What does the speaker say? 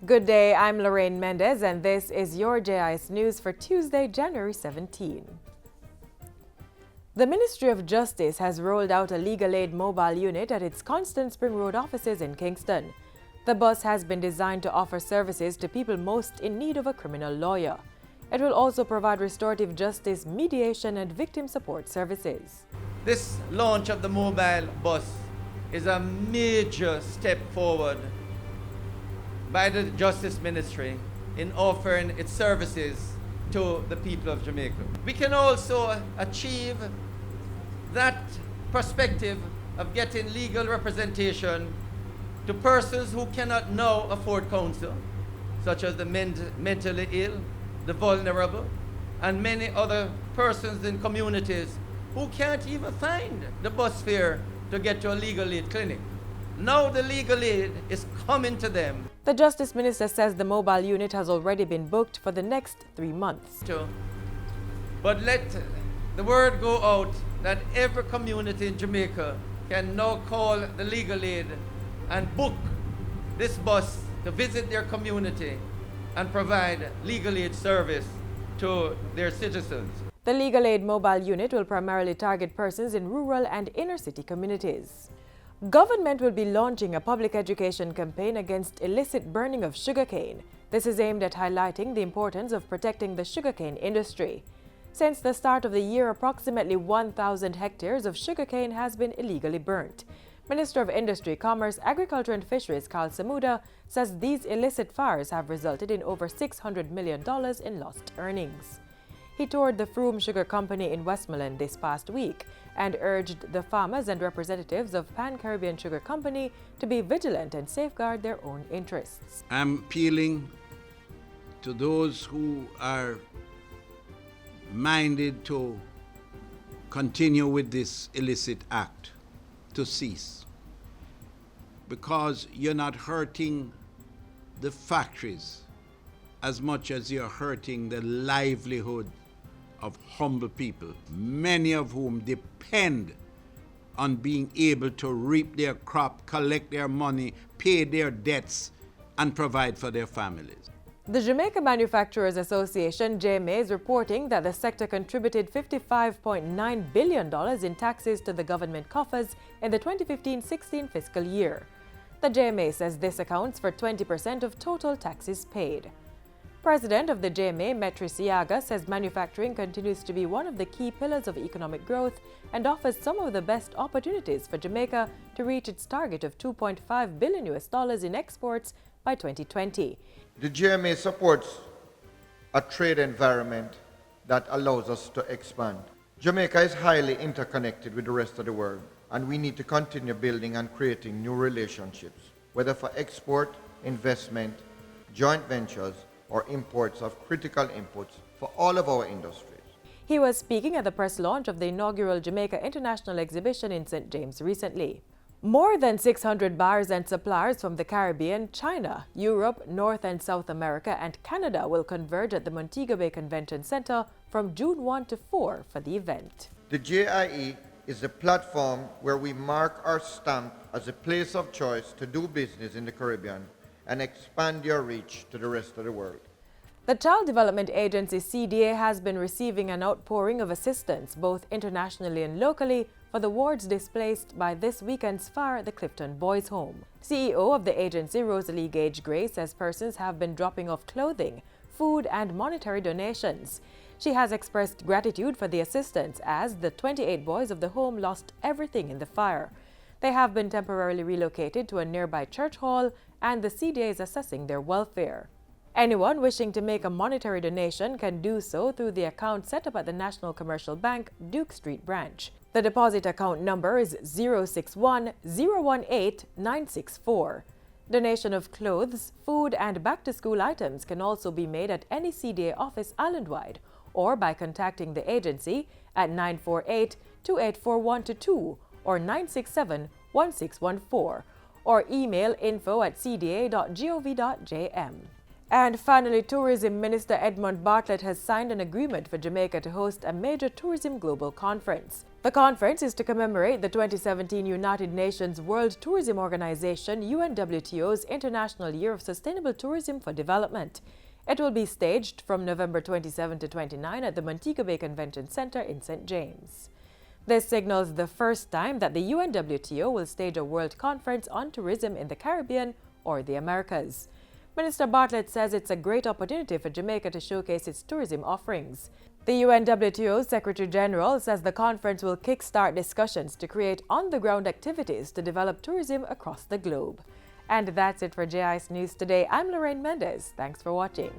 Good day, I'm Lorraine Mendez, and this is your JIS News for Tuesday, January 17. The Ministry of Justice has rolled out a legal aid mobile unit at its Constant Spring Road offices in Kingston. The bus has been designed to offer services to people most in need of a criminal lawyer. It will also provide restorative justice, mediation, and victim support services. This launch of the mobile bus is a major step forward by the Justice Ministry in offering its services to the people of Jamaica. We can also achieve that perspective of getting legal representation to persons who cannot now afford counsel, such as the mentally ill, the vulnerable, and many other persons in communities who can't even find the bus fare to get to a legal aid clinic. Now the legal aid is coming to them. The Justice Minister says the mobile unit has already been booked for the next 3 months. But let the word go out that every community in Jamaica can now call the legal aid and book this bus to visit their community and provide legal aid service to their citizens. The legal aid mobile unit will primarily target persons in rural and inner city communities. Government will be launching a public education campaign against illicit burning of sugarcane. This is aimed at highlighting the importance of protecting the sugarcane industry. Since the start of the year, approximately 1,000 hectares of sugarcane has been illegally burnt. Minister of Industry, Commerce, Agriculture and Fisheries Caenwood says these illicit fires have resulted in over $600 million in lost earnings. He toured the Froome Sugar Company in Westmoreland this past week and urged the farmers and representatives of Pan-Caribbean Sugar Company to be vigilant and safeguard their own interests. I'm appealing to those who are minded to continue with this illicit act to cease, because you're not hurting the factories as much as you're hurting the livelihood of humble people, many of whom depend on being able to reap their crop, collect their money, pay their debts, and provide for their families. The Jamaica Manufacturers Association, JMA, is reporting that the sector contributed $55.9 billion in taxes to the government coffers in the 2015-16 fiscal year. The JMA says this accounts for 20% of total taxes paid. President of the JMA, Metri Siaga, says manufacturing continues to be one of the key pillars of economic growth and offers some of the best opportunities for Jamaica to reach its target of $2.5 billion in exports by 2020. The JMA supports a trade environment that allows us to expand. Jamaica is highly interconnected with the rest of the world, and we need to continue building and creating new relationships, whether for export, investment, joint ventures, or imports of critical inputs for all of our industries. He was speaking at the press launch of the inaugural Jamaica International Exhibition in St. James recently. More than 600 buyers and suppliers from the Caribbean, China, Europe, North and South America, and Canada will converge at the Montego Bay Convention Center from June 1 to 4 for the event. The JIE is a platform where we mark our stamp as a place of choice to do business in the Caribbean and expand your reach to the rest of the world. The Child Development Agency CDA has been receiving an outpouring of assistance, both internationally and locally, for the wards displaced by this weekend's fire at the Clifton Boys' Home. CEO of the agency, Rosalie Gage Gray, says persons have been dropping off clothing, food, and monetary donations. She has expressed gratitude for the assistance as the 28 boys of the home lost everything in the fire. They have been temporarily relocated to a nearby church hall, and the CDA is assessing their welfare. Anyone wishing to make a monetary donation can do so through the account set up at the National Commercial Bank, Duke Street branch. The deposit account number is 061-018-964. Donation of clothes, food, and back-to-school items can also be made at any CDA office island-wide or by contacting the agency at 948-284122 or 967-1614 or email info@cda.gov.jm. And finally, Tourism Minister Edmund Bartlett has signed an agreement for Jamaica to host a major tourism global conference. The conference is to commemorate the 2017 United Nations World Tourism Organization UNWTO's International Year of Sustainable Tourism for Development. It will be staged from November 27 to 29 at the Montego Bay Convention Center in St. James. This signals the first time that the UNWTO will stage a world conference on tourism in the Caribbean or the Americas. Minister Bartlett says it's a great opportunity for Jamaica to showcase its tourism offerings. The UNWTO Secretary General says the conference will kickstart discussions to create on-the-ground activities to develop tourism across the globe. And that's it for JIS News Today. I'm Lorraine Mendez. Thanks for watching.